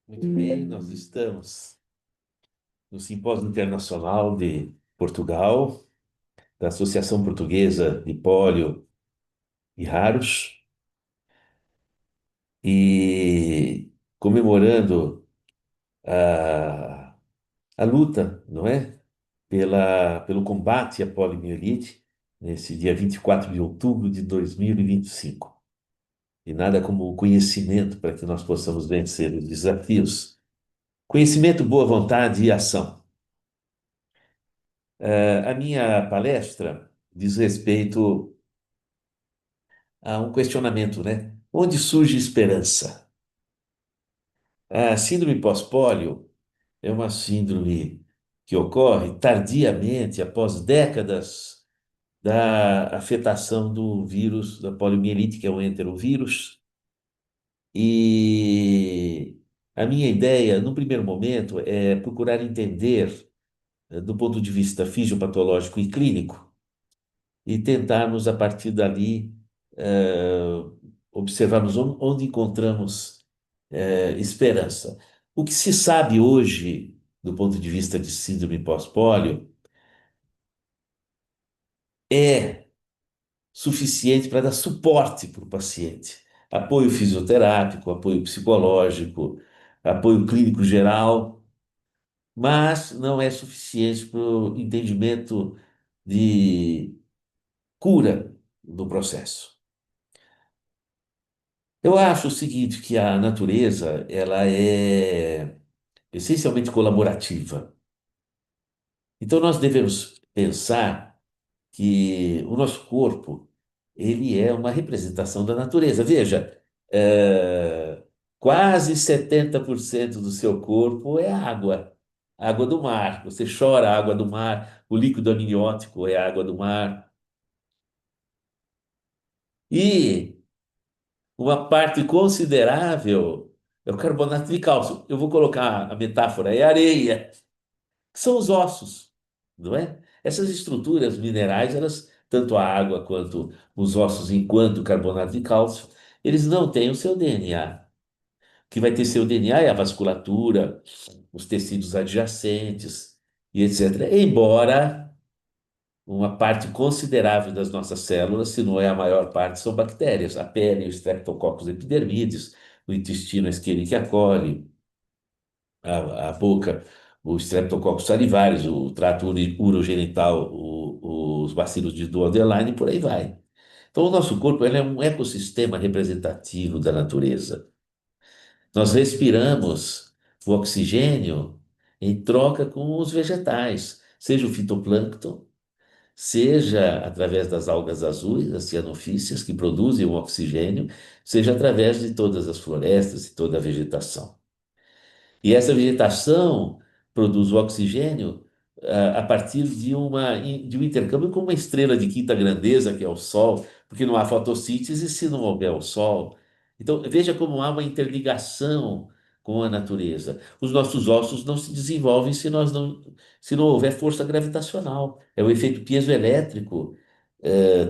Muito bem, nós estamos no Simpósio Internacional de Portugal, da Associação Portuguesa de Pólio e Raros, e comemorando a, a luta, não é? Pelo combate à poliomielite, nesse dia 24 de outubro de 2025. E nada como o conhecimento para que nós possamos vencer os desafios. Conhecimento, boa vontade e ação. A minha palestra diz respeito a um questionamento, né? Onde surge esperança? A síndrome pós-pólio é uma síndrome que ocorre tardiamente, após décadas da afetação do vírus da poliomielite, que é o enterovírus. E a minha ideia, no primeiro momento, é procurar entender, do ponto de vista fisiopatológico e clínico, e tentarmos, a partir dali, eh, observarmos onde encontramos esperança. O que se sabe hoje, do ponto de vista de síndrome pós-pólio, é suficiente para dar suporte para o paciente. Apoio fisioterápico, apoio psicológico, apoio clínico geral, mas não é suficiente para o entendimento de cura do processo. Eu acho o seguinte, que a natureza, ela é essencialmente colaborativa. Então nós devemos pensar que o nosso corpo, ele é uma representação da natureza. Veja, quase 70% do seu corpo é água, água do mar. Você chora a água do mar, o líquido amniótico é água do mar. E uma parte considerável é o carbonato de cálcio. Eu vou colocar a metáfora, é areia, que são os ossos, não é? Essas estruturas minerais, elas, tanto a água quanto os ossos, enquanto carbonato de cálcio, eles não têm o seu DNA. O que vai ter seu DNA é a vasculatura, os tecidos adjacentes e etc. Embora uma parte considerável das nossas células, se não é a maior parte, são bactérias. A pele, o Streptococcus epidermidis, o intestino, a Escherichia coli, a boca, o Streptococcus salivares, o trato urogenital, os bacilos de Duodeno e por aí vai. Então, o nosso corpo ele é um ecossistema representativo da natureza. Nós respiramos o oxigênio em troca com os vegetais, seja o fitoplâncton, seja através das algas azuis, as cianofícias, que produzem o oxigênio, seja através de todas as florestas e toda a vegetação. E essa vegetação produz o oxigênio a partir de um intercâmbio com uma estrela de quinta grandeza, que é o Sol, porque não há fotossíntese se não houver o Sol. Então, veja como há uma interligação com a natureza. Os nossos ossos não se desenvolvem se não houver força gravitacional. É o efeito piezoelétrico,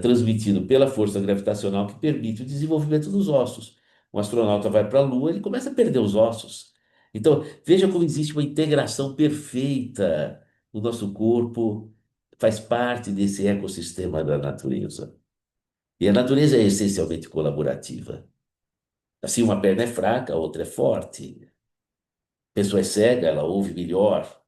transmitido pela força gravitacional que permite o desenvolvimento dos ossos. Um astronauta vai para a Lua, ele começa a perder os ossos. Então, veja como existe uma integração perfeita. O nosso corpo faz parte desse ecossistema da natureza. E a natureza é essencialmente colaborativa. Assim, uma perna é fraca, a outra é forte. A pessoa é cega, ela ouve melhor.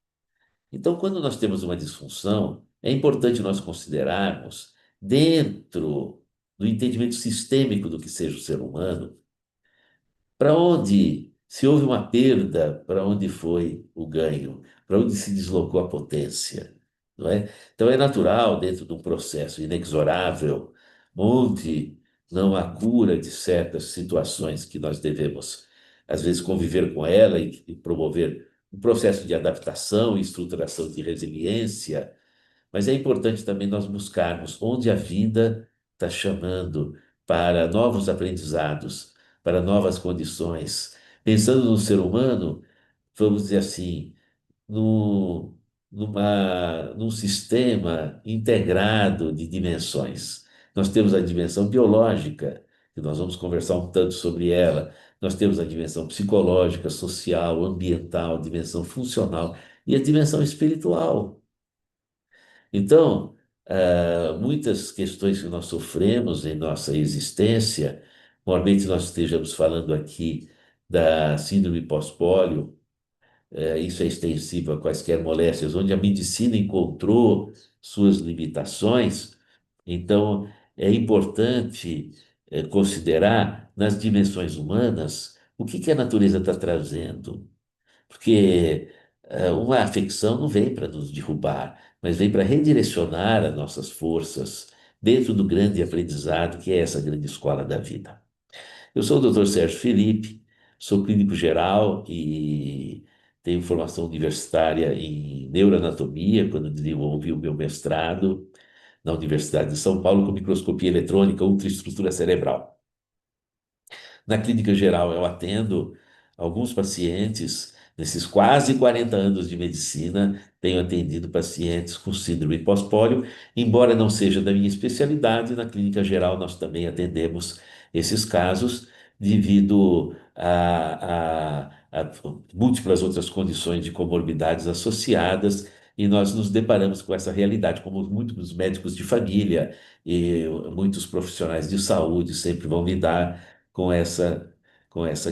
Então, quando nós temos uma disfunção, é importante nós considerarmos, dentro do entendimento sistêmico do que seja o ser humano, para onde, se houve uma perda, para onde foi o ganho? Para onde se deslocou a potência? Não é? Então é natural, dentro de um processo inexorável, onde não há cura de certas situações que nós devemos, às vezes, conviver com ela e promover um processo de adaptação e estruturação de resiliência, mas é importante também nós buscarmos onde a vida está chamando para novos aprendizados, para novas condições. Pensando no ser humano, vamos dizer assim, no, num sistema integrado de dimensões. Nós temos a dimensão biológica, que nós vamos conversar um tanto sobre ela. Nós temos a dimensão psicológica, social, ambiental, dimensão funcional e a dimensão espiritual. Então, muitas questões que nós sofremos em nossa existência, normalmente nós estejamos falando aqui da síndrome pós-pólio, isso é extensivo a quaisquer moléstias, onde a medicina encontrou suas limitações. Então, é importante, considerar nas dimensões humanas o que que a natureza está trazendo. Porque uma afecção não vem para nos derrubar, mas vem para redirecionar as nossas forças dentro do grande aprendizado que é essa grande escola da vida. Eu sou o Dr. Sérgio Felipe, sou clínico geral e tenho formação universitária em neuroanatomia, quando desenvolvi o meu mestrado na Universidade de São Paulo com microscopia eletrônica, ultraestrutura cerebral. Na clínica geral, eu atendo alguns pacientes, nesses quase 40 anos de medicina, tenho atendido pacientes com síndrome pós-pólio, embora não seja da minha especialidade, na clínica geral nós também atendemos esses casos devido a múltiplas outras condições de comorbidades associadas, e nós nos deparamos com essa realidade, como muitos médicos de família e muitos profissionais de saúde sempre vão lidar com essa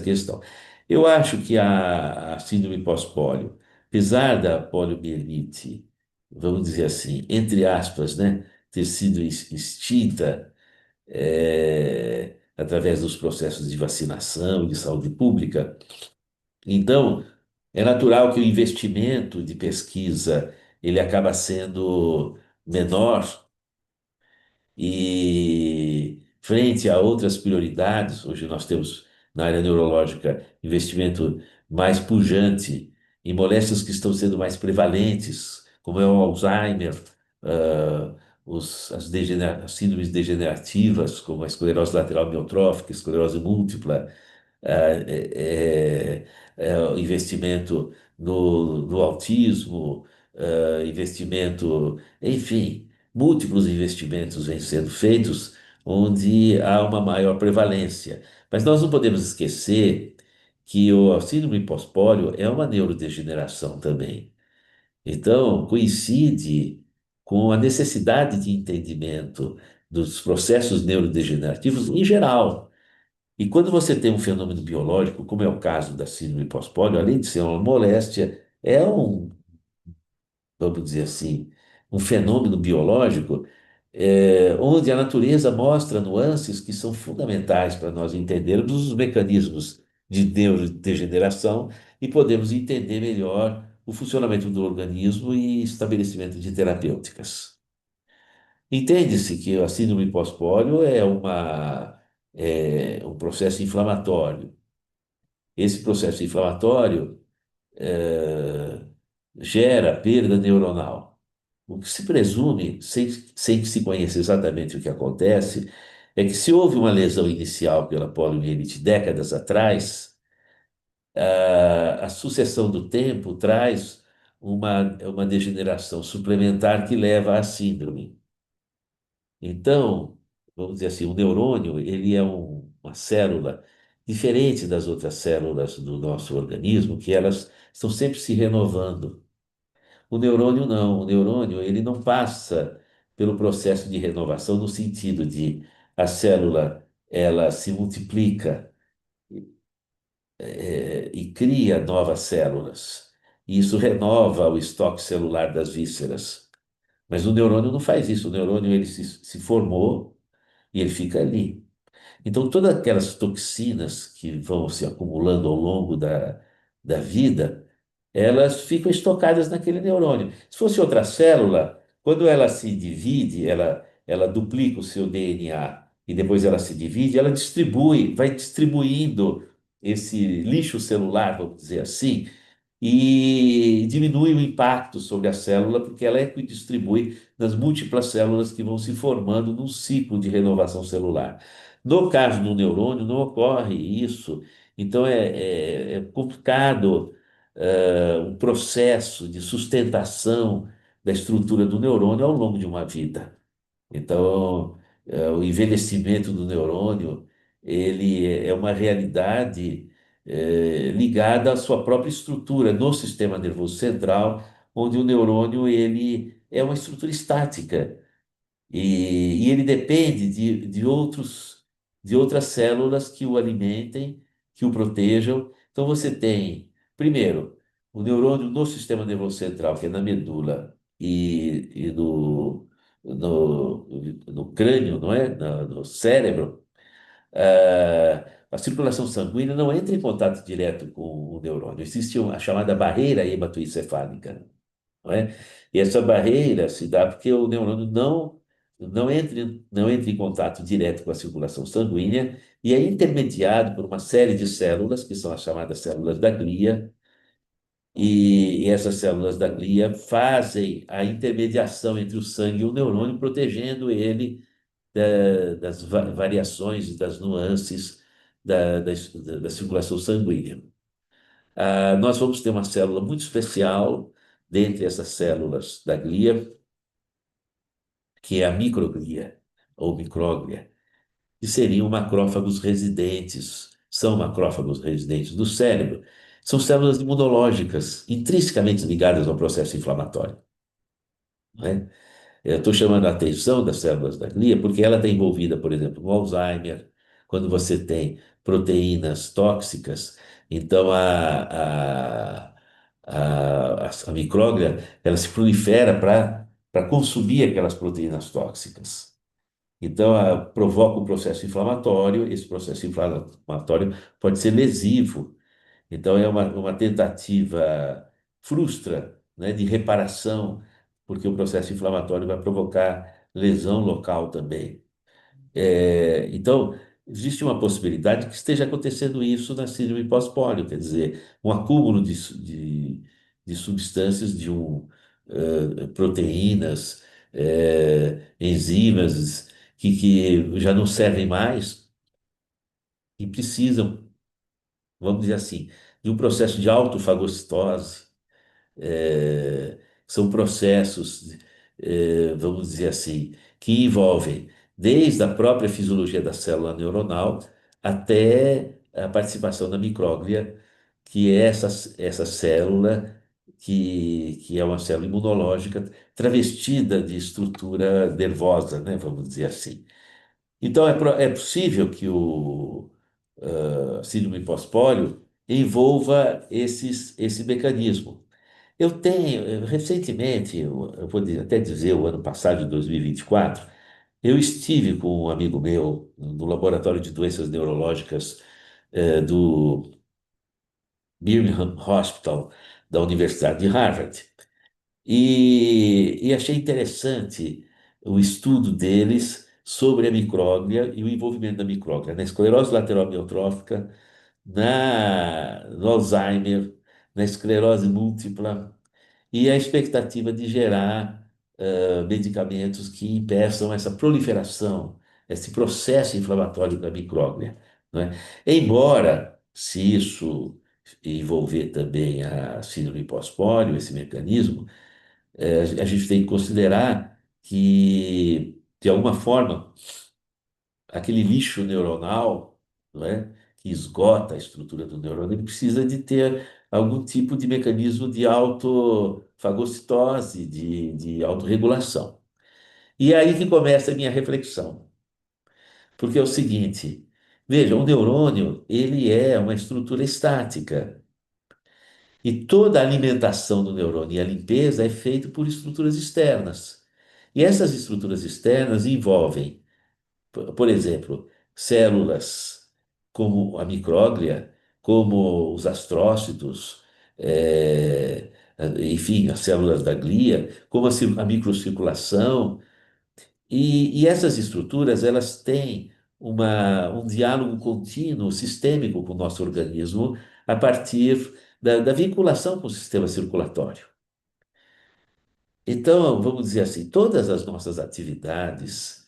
questão. Eu acho que a síndrome pós-pólio, apesar da poliomielite, vamos dizer assim, entre aspas, né, ter sido extinta através dos processos de vacinação e de saúde pública, então é natural que o investimento de pesquisa ele acaba sendo menor e frente a outras prioridades, hoje nós temos na área neurológica investimento mais pujante em moléstias que estão sendo mais prevalentes, como é o Alzheimer, ah, as síndromes degenerativas, como a esclerose lateral amiotrófica, esclerose múltipla, o investimento no autismo, investimento, enfim, múltiplos investimentos vêm sendo feitos onde há uma maior prevalência. Mas nós não podemos esquecer que o síndrome pós-pólio é uma neurodegeneração também. Então, coincide com a necessidade de entendimento dos processos neurodegenerativos em geral. E quando você tem um fenômeno biológico, como é o caso da síndrome pós-pólio, além de ser uma moléstia, é vamos dizer assim, um fenômeno biológico, onde a natureza mostra nuances que são fundamentais para nós entendermos os mecanismos de neurodegeneração e podemos entender melhor o funcionamento do organismo e estabelecimento de terapêuticas. Entende-se que a síndrome pós-pólio é um processo inflamatório. Esse processo inflamatório gera perda neuronal. O que se presume, sem que se conheça exatamente o que acontece, é que se houve uma lesão inicial pela poliomielite décadas atrás, a sucessão do tempo traz uma degeneração suplementar que leva à síndrome. Então, vamos dizer assim, o neurônio, ele é uma célula diferente das outras células do nosso organismo, que elas estão sempre se renovando. O neurônio não, o neurônio ele não passa pelo processo de renovação no sentido de a célula ela se multiplica e cria novas células. E isso renova o estoque celular das vísceras. Mas o neurônio não faz isso. O neurônio ele se formou e ele fica ali. Então, todas aquelas toxinas que vão se acumulando ao longo da vida, elas ficam estocadas naquele neurônio. Se fosse outra célula, quando ela se divide, ela duplica o seu DNA e depois ela se divide, ela distribui, vai distribuindo esse lixo celular, vamos dizer assim, e diminui o impacto sobre a célula, porque ela equidistribui nas múltiplas células que vão se formando num ciclo de renovação celular. No caso do neurônio, não ocorre isso, então é complicado um processo de sustentação da estrutura do neurônio ao longo de uma vida. Então, o envelhecimento do neurônio ele é uma realidade ligada à sua própria estrutura no sistema nervoso central, onde o neurônio ele é uma estrutura estática e ele depende de outras células que o alimentem, que o protejam. Então você tem, primeiro, o neurônio no sistema nervoso central, que é na medula e no crânio, não é? No cérebro. A circulação sanguínea não entra em contato direto com o neurônio. Existe a chamada barreira hematoencefálica, não é? E essa barreira se dá porque o neurônio não entra em contato direto com a circulação sanguínea e é intermediado por uma série de células, que são as chamadas células da glia, e essas células da glia fazem a intermediação entre o sangue e o neurônio, protegendo ele das variações e das nuances da circulação sanguínea. Nós vamos ter uma célula muito especial dentre essas células da glia, que é a microglia, ou micróglia, que seriam macrófagos residentes, são macrófagos residentes do cérebro. São células imunológicas, intrinsecamente ligadas ao processo inflamatório. Né? Eu estou chamando a atenção das células da glia porque ela está envolvida, por exemplo, no Alzheimer, quando você tem proteínas tóxicas, então a micróglia ela se prolifera para consumir aquelas proteínas tóxicas. Então, provoca um processo inflamatório, esse processo inflamatório pode ser lesivo. Então, é uma tentativa frustra, né, de reparação, porque o processo inflamatório vai provocar lesão local também. Então, existe uma possibilidade que esteja acontecendo isso na síndrome pós-pólio, quer dizer, um acúmulo de substâncias, proteínas, enzimas, que já não servem mais e precisam, vamos dizer assim, de um processo de autofagocitose. São processos, vamos dizer assim, que envolvem desde a própria fisiologia da célula neuronal até a participação da micróglia, que é essa célula que é uma célula imunológica travestida de estrutura nervosa, né, vamos dizer assim. Então, é possível que o síndrome pós-pólio envolva esse mecanismo. Recentemente, eu vou até dizer, o ano passado, de 2024, eu estive com um amigo meu no laboratório de doenças neurológicas do Birmingham Hospital, da Universidade de Harvard, e achei interessante o estudo deles sobre a micróglia e o envolvimento da micróglia na esclerose lateral amiotrófica, no Alzheimer, na esclerose múltipla e a expectativa de gerar medicamentos que impeçam essa proliferação, esse processo inflamatório da micróglia, não é? Embora, se isso envolver também a síndrome pós-pólio, esse mecanismo, a gente tem que considerar que, de alguma forma, aquele lixo neuronal, não é, que esgota a estrutura do neurônio, ele precisa de ter algum tipo de mecanismo de autofagocitose, de autorregulação. E é aí que começa a minha reflexão, porque é o seguinte, veja, o neurônio, ele é uma estrutura estática, e toda a alimentação do neurônio e a limpeza é feita por estruturas externas. E essas estruturas externas envolvem, por exemplo, células como a micróglia, como os astrócitos, eh, enfim, as células da glia, como a microcirculação. E essas estruturas, elas têm um diálogo contínuo, sistêmico com o nosso organismo, a partir da vinculação com o sistema circulatório. Então, vamos dizer assim, todas as nossas atividades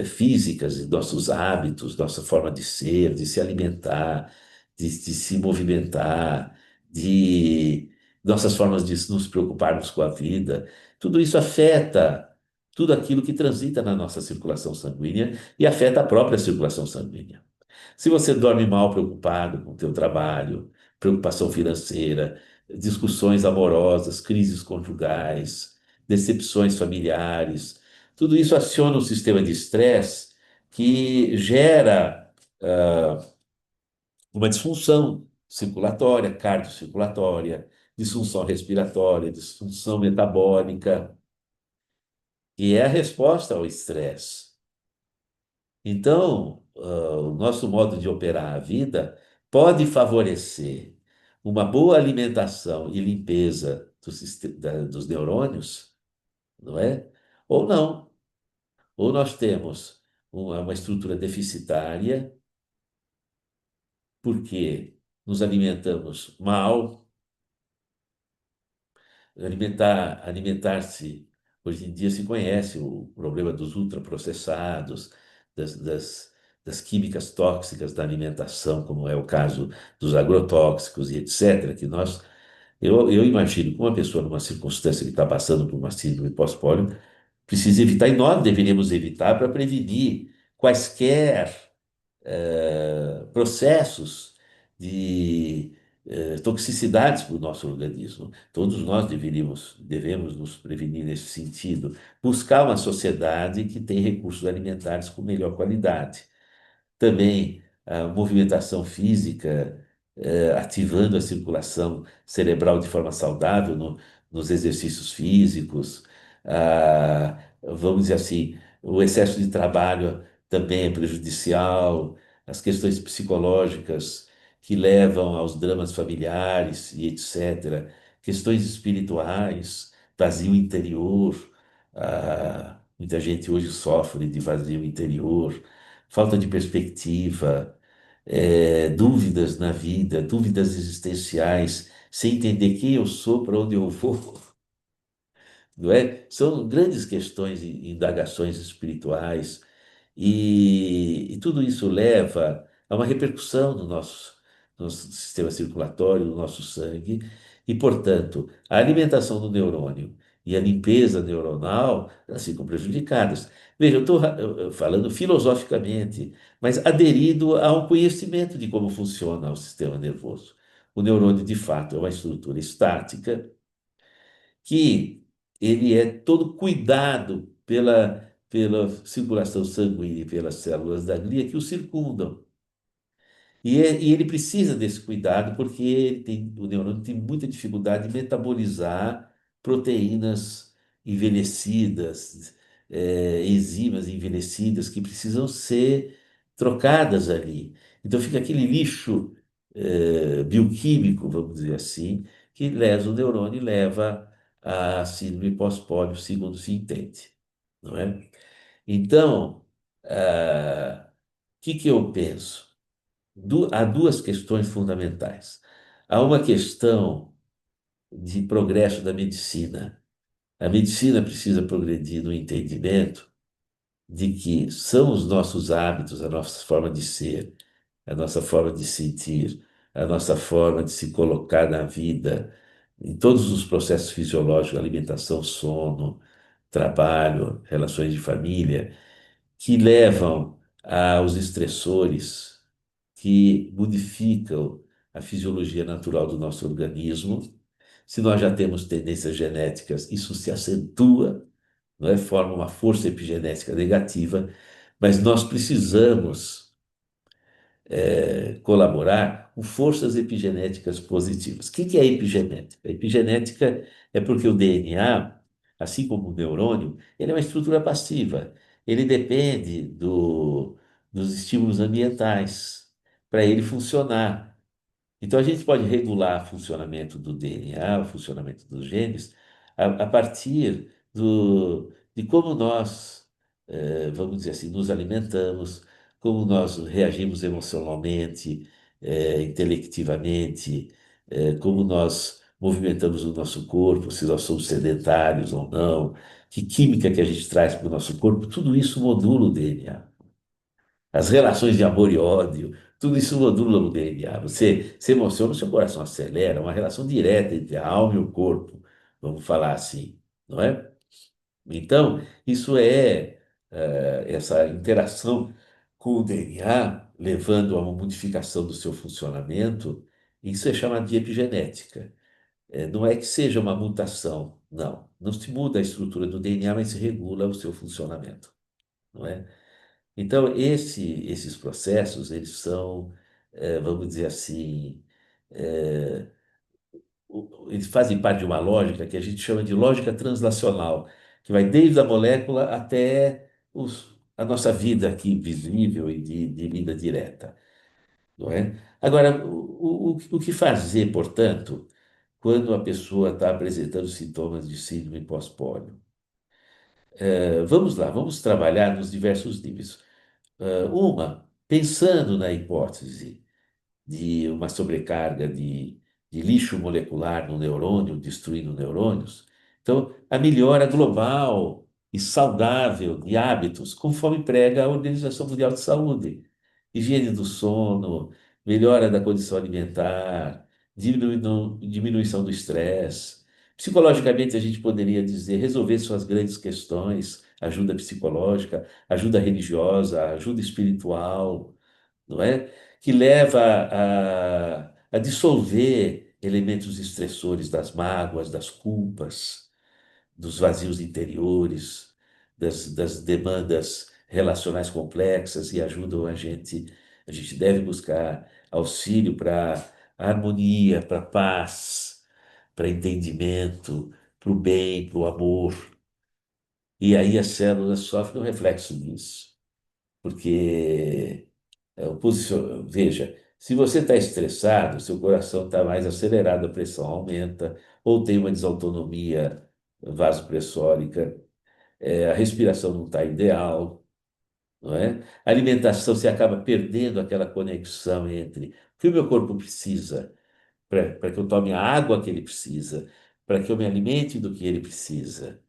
físicas, e nossos hábitos, nossa forma de ser, de se alimentar, de se movimentar, de nossas formas de nos preocuparmos com a vida, tudo isso afeta tudo aquilo que transita na nossa circulação sanguínea e afeta a própria circulação sanguínea. Se você dorme mal preocupado com o teu trabalho, preocupação financeira, discussões amorosas, crises conjugais, decepções familiares, tudo isso aciona um sistema de estresse que gera uma disfunção circulatória, cardiocirculatória, disfunção respiratória, disfunção metabólica, e é a resposta ao estresse. Então, o nosso modo de operar a vida pode favorecer uma boa alimentação e limpeza dos neurônios, não é? Ou não. Ou nós temos uma estrutura deficitária, porque nos alimentamos mal. Alimentar-se, hoje em dia se conhece o problema dos ultraprocessados, das químicas tóxicas da alimentação, como é o caso dos agrotóxicos e etc., que eu imagino que uma pessoa numa circunstância que está passando por uma síndrome pós-pólio precisa evitar, e nós deveríamos evitar para prevenir quaisquer processos de toxicidades para o nosso organismo. Todos nós devemos nos prevenir nesse sentido, buscar uma sociedade que tem recursos alimentares com melhor qualidade. Também a movimentação física, ativando a circulação cerebral de forma saudável nos exercícios físicos. Vamos dizer assim, o excesso de trabalho também é prejudicial, as questões psicológicas que levam aos dramas familiares e etc., questões espirituais, vazio interior. Muita gente hoje sofre de vazio interior, falta de perspectiva, dúvidas na vida, dúvidas existenciais, sem entender quem eu sou, para onde eu vou, não é? São grandes questões e indagações espirituais, e tudo isso leva a uma repercussão no nosso sistema circulatório, no nosso sangue, e, portanto, a alimentação do neurônio e a limpeza neuronal elas ficam prejudicadas. Veja, eu estou falando filosoficamente, mas aderido a um conhecimento de como funciona o sistema nervoso. O neurônio, de fato, é uma estrutura estática que ele é todo cuidado pela circulação sanguínea e pelas células da glia que o circundam. E ele precisa desse cuidado porque o neurônio tem muita dificuldade de metabolizar proteínas envelhecidas, enzimas envelhecidas que precisam ser trocadas ali. Então fica aquele lixo, bioquímico, vamos dizer assim, que lesa o neurônio e leva à síndrome pós-pólio, segundo se entende, não é? Então, o que eu penso? Há duas questões fundamentais. Há uma questão de progresso da medicina. A medicina precisa progredir no entendimento de que são os nossos hábitos, a nossa forma de ser, a nossa forma de sentir, a nossa forma de se colocar na vida, em todos os processos fisiológicos, alimentação, sono, trabalho, relações de família, que levam aos estressores que modificam a fisiologia natural do nosso organismo. Se nós já temos tendências genéticas, isso se acentua, não é? Forma uma força epigenética negativa, mas nós precisamos colaborar com forças epigenéticas positivas. O que é epigenética? A epigenética é porque o DNA, assim como o neurônio, ele é uma estrutura passiva. Ele depende dos estímulos ambientais para ele funcionar. Então, a gente pode regular o funcionamento do DNA, o funcionamento dos genes, a partir de como nós, vamos dizer assim, nos alimentamos, como nós reagimos emocionalmente, intelectivamente, como nós movimentamos o nosso corpo, se nós somos sedentários ou não, que química que a gente traz para o nosso corpo, tudo isso modula o DNA. As relações de amor e ódio, tudo isso modula o DNA. Você se emociona, o seu coração acelera, uma relação direta entre a alma e o corpo, vamos falar assim, não é? Então, isso essa interação com o DNA, levando a uma modificação do seu funcionamento, isso é chamado de epigenética. Não é que seja uma mutação, não. Não se muda a estrutura do DNA, mas se regula o seu funcionamento, não é? Então, esses processos, eles são, vamos dizer assim, eh, eles fazem parte de uma lógica que a gente chama de lógica translacional, que vai desde a molécula até a nossa vida aqui visível e de vida direta, não é? Agora, o que fazer, portanto, quando a pessoa está apresentando sintomas de síndrome pós-pólio? Vamos lá, vamos trabalhar nos diversos níveis. Pensando na hipótese de uma sobrecarga de lixo molecular no neurônio, destruindo neurônios. Então, a melhora global e saudável de hábitos, conforme prega a Organização Mundial de Saúde. Higiene do sono, melhora da condição alimentar, diminuição do estresse. Psicologicamente, a gente poderia dizer resolver suas grandes questões, ajuda psicológica, ajuda religiosa, ajuda espiritual, não é? Que leva a dissolver elementos estressores das mágoas, das culpas, dos vazios interiores, das demandas relacionais complexas e ajudam a gente deve buscar auxílio para harmonia, para paz, para entendimento, para o bem, para o amor. E aí as células sofrem um reflexo disso, porque veja, se você está estressado, seu coração está mais acelerado, a pressão aumenta, ou tem uma desautonomia vasopressórica, a respiração não está ideal, não é? A alimentação, você acaba perdendo aquela conexão entre o que o meu corpo precisa, para que eu tome a água que ele precisa, para que eu me alimente do que ele precisa,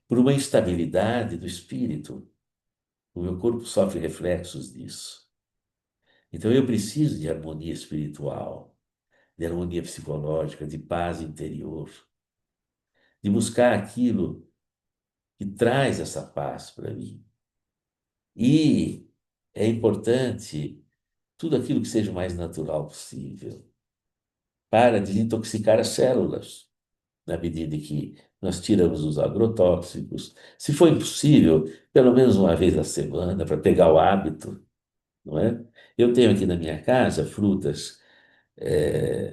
por uma instabilidade do espírito. O meu corpo sofre reflexos disso. Então eu preciso de harmonia espiritual, de harmonia psicológica, de paz interior, de buscar aquilo que traz essa paz para mim. E é importante tudo aquilo que seja o mais natural possível para desintoxicar as células, na medida em que nós tiramos os agrotóxicos. Se for impossível, pelo menos uma vez na semana, para pegar o hábito, não é? Eu tenho aqui na minha casa frutas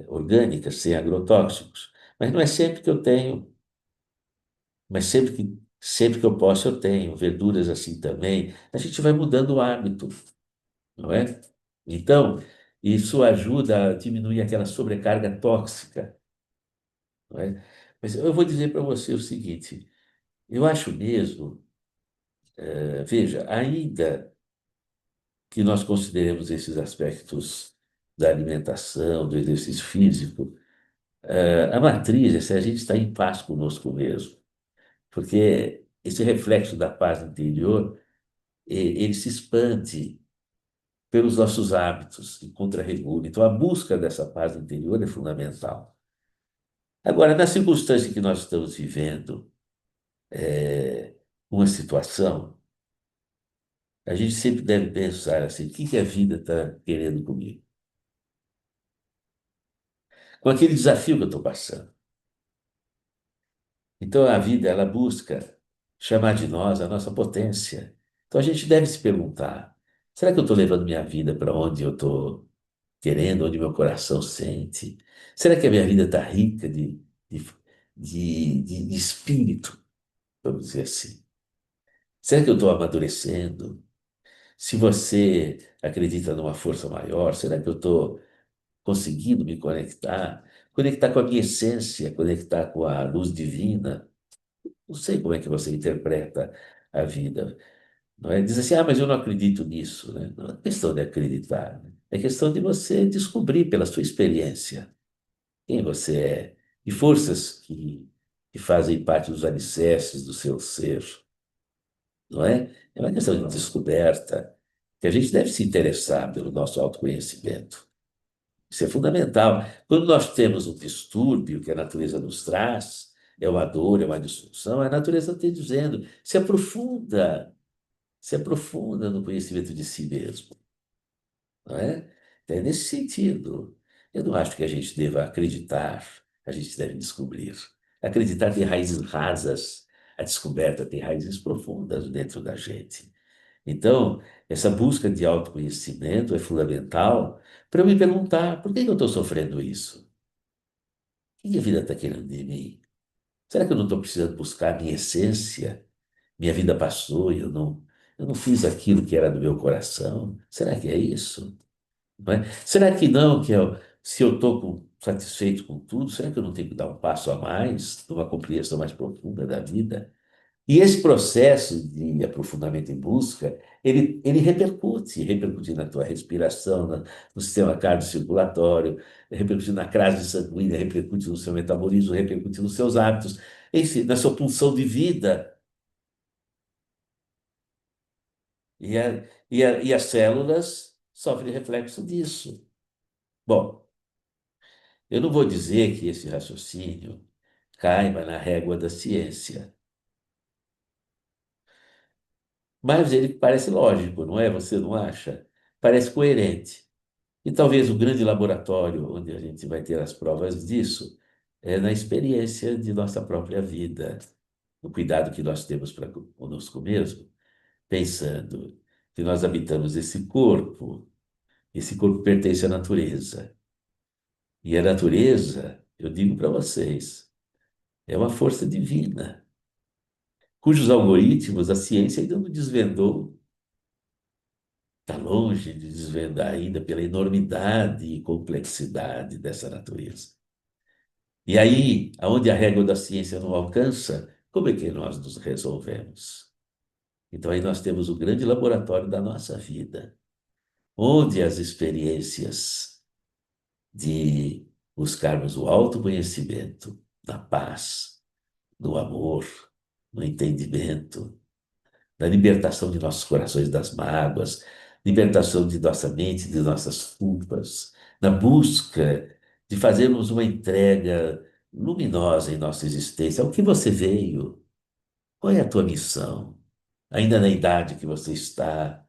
orgânicas, sem agrotóxicos. Mas não é sempre que eu tenho, mas sempre que eu posso eu tenho. Verduras assim também. A gente vai mudando o hábito, não é? Então, isso ajuda a diminuir aquela sobrecarga tóxica, não é? Mas eu vou dizer para você o seguinte, eu acho mesmo, veja, ainda que nós consideremos esses aspectos da alimentação, do exercício físico, a matriz é se a gente está em paz conosco mesmo. Porque esse reflexo da paz interior, ele se expande pelos nossos hábitos e contra-regula. Então, a busca dessa paz interior é fundamental. Agora, na circunstância que nós estamos vivendo, uma situação, a gente sempre deve pensar assim, o que que a vida está querendo comigo? Com aquele desafio que eu estou passando. Então, a vida, ela busca chamar de nós a nossa potência. Então, a gente deve se perguntar, será que eu estou levando minha vida para onde eu estou querendo, onde meu coração sente? Será que a minha vida está rica de, de espírito, vamos dizer assim? Será que eu estou amadurecendo? Se você acredita numa força maior, será que eu estou conseguindo me conectar? Conectar com a minha essência, conectar com a luz divina? Não sei como é que você interpreta a vida, não é? Diz assim, ah, mas eu não acredito nisso, né? Não é questão de acreditar, né? É questão de você descobrir pela sua experiência quem você é e forças que fazem parte dos alicerces do seu ser, não é? É uma questão de descoberta, que a gente deve se interessar pelo nosso autoconhecimento. Isso é fundamental. Quando nós temos um distúrbio que a natureza nos traz, é uma dor, é uma disfunção, a natureza está dizendo, se aprofunda, se aprofunda no conhecimento de si mesmo, não é? É nesse sentido. Eu não acho que a gente deva acreditar, a gente deve descobrir. Acreditar tem raízes rasas, a descoberta tem raízes profundas dentro da gente. Então, essa busca de autoconhecimento é fundamental para eu me perguntar: por que que eu estou sofrendo isso? O que a vida está querendo de mim? Será que eu não estou precisando buscar a minha essência? Minha vida passou e eu não fiz aquilo que era do meu coração? Será que é isso? Não é? Será que não, se eu estou satisfeito com tudo, será que eu não tenho que dar um passo a mais, numa compreensão mais profunda da vida? E esse processo de aprofundamento em busca, ele repercute na tua respiração, no sistema cardiocirculatório, repercute na crase sanguínea, repercute no seu metabolismo, repercute nos seus hábitos, enfim, na sua pulsão de vida. E as células sofrem reflexo disso. Bom, eu não vou dizer que esse raciocínio caiba na régua da ciência, mas ele parece lógico, não é? Você não acha? Parece coerente. E talvez o grande laboratório onde a gente vai ter as provas disso é na experiência de nossa própria vida, no cuidado que nós temos para conosco mesmo, pensando que nós habitamos esse corpo pertence à natureza. E a natureza, eu digo para vocês, é uma força divina, cujos algoritmos a ciência ainda não desvendou, está longe de desvendar ainda pela enormidade e complexidade dessa natureza. E aí, aonde a régua da ciência não alcança, como é que nós nos resolvemos? Então, aí nós temos o grande laboratório da nossa vida, onde as experiências de buscarmos o autoconhecimento, na paz, no amor, no entendimento, na libertação de nossos corações das mágoas, libertação de nossa mente, de nossas culpas, na busca de fazermos uma entrega luminosa em nossa existência. Ao que você veio? Qual é a tua missão? Ainda na idade que você está,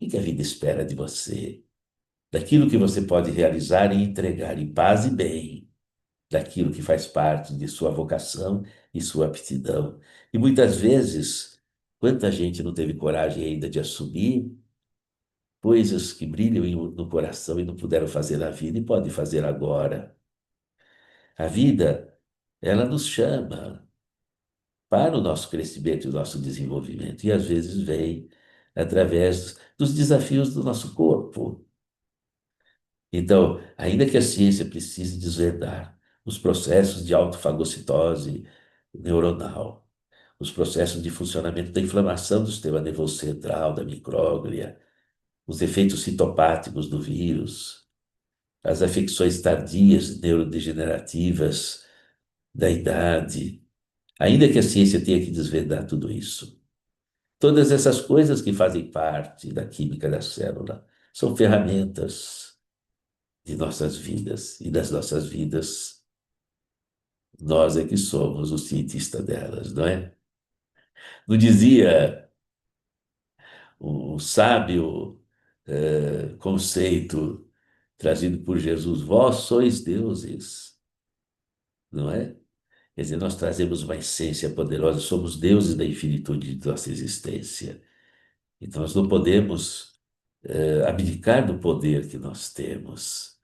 o que a vida espera de você? Daquilo que você pode realizar e entregar em paz e bem, daquilo que faz parte de sua vocação e sua aptidão. E muitas vezes, quanta gente não teve coragem ainda de assumir coisas que brilham no coração e não puderam fazer na vida e podem fazer agora. A vida, ela nos chama para o nosso crescimento e o nosso desenvolvimento, e às vezes vem através dos desafios do nosso corpo. Então, ainda que a ciência precise desvendar os processos de autofagocitose neuronal, os processos de funcionamento da inflamação do sistema nervoso central, da micróglia, os efeitos citopáticos do vírus, as afecções tardias neurodegenerativas da idade, ainda que a ciência tenha que desvendar tudo isso. Todas essas coisas que fazem parte da química da célula são ferramentas de nossas vidas, e das nossas vidas, nós é que somos o cientista delas, não é? Não dizia o sábio conceito trazido por Jesus: vós sois deuses, não é? Quer dizer, nós trazemos uma essência poderosa, somos deuses da infinitude de nossa existência. Então, nós não podemos abdicar do poder que nós temos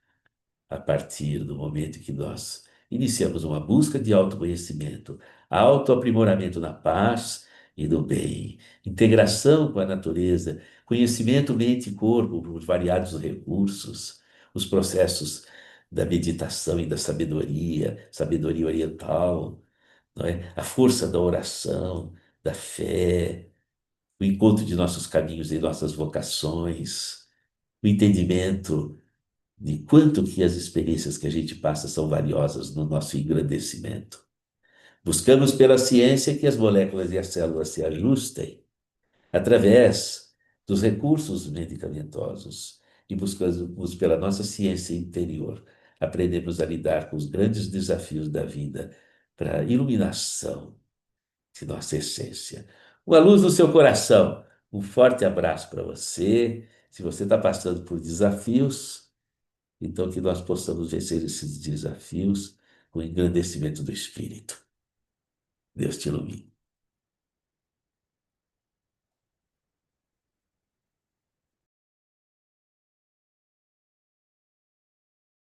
a partir do momento em que nós iniciamos uma busca de autoconhecimento, autoaprimoramento na paz e no bem, integração com a natureza, conhecimento mente e corpo, os variados recursos, os processos da meditação e da sabedoria, sabedoria oriental, não é? A força da oração, da fé, o encontro de nossos caminhos e nossas vocações, o entendimento de quanto que as experiências que a gente passa são valiosas no nosso engrandecimento. Buscamos pela ciência que as moléculas e as células se ajustem através dos recursos medicamentosos e buscamos pela nossa ciência interior aprendemos a lidar com os grandes desafios da vida para a iluminação de nossa essência. Uma luz no seu coração, Um forte abraço para você. Se você está passando por desafios, então que nós possamos vencer esses desafios com o engrandecimento do Espírito. Deus te ilumine.